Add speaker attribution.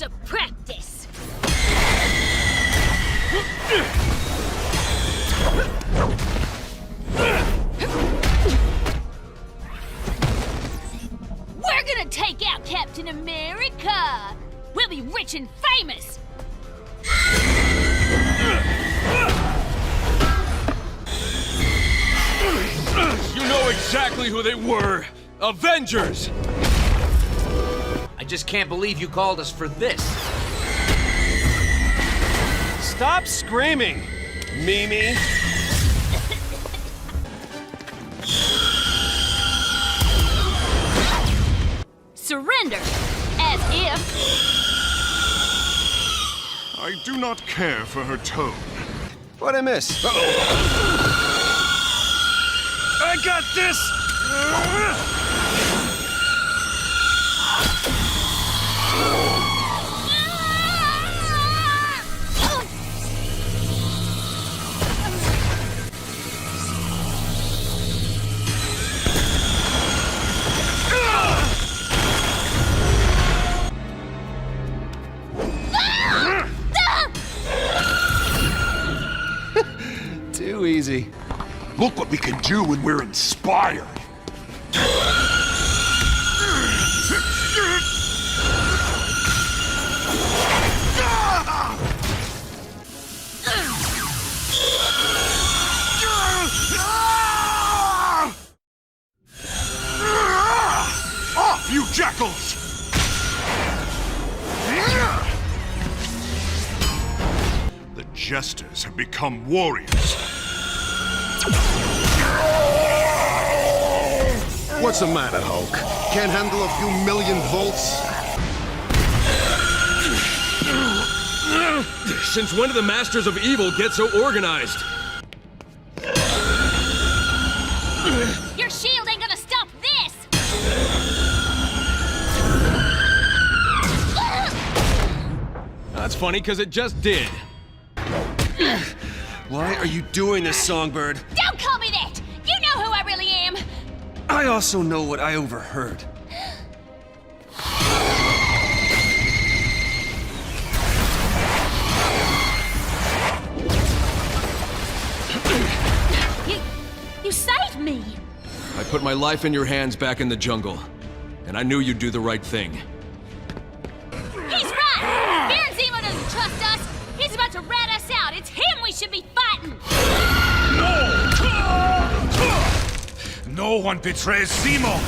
Speaker 1: to practice. We're gonna take out Captain America. We'll be rich and famous.
Speaker 2: You know exactly who they were. Avengers!
Speaker 3: I just can't believe you called us for this.
Speaker 2: Stop screaming, Mimi.
Speaker 1: Surrender, as if...
Speaker 4: I do not care for her tone.
Speaker 2: What'd I miss?
Speaker 4: I got this!
Speaker 2: Too easy.
Speaker 4: Look what we can do when we're inspired. Off, you jackals! The jesters have become warriors.
Speaker 5: What's the matter, Hulk? Can't handle a few million volts?
Speaker 2: Since when do the Masters of Evil get so organized?
Speaker 1: Your shield ain't gonna stop this!
Speaker 2: That's funny, because it just did. Why are you doing this, Songbird?
Speaker 1: Don't call me that! You know who I really am!
Speaker 2: I also know what I overheard.
Speaker 1: You saved me!
Speaker 2: I put my life in your hands back in the jungle, and I knew you'd do the right thing.
Speaker 1: He's right! Baron Zemo doesn't trust us! He's about to rat us out! It's him we should be fighting!
Speaker 4: No one betrays Zemo!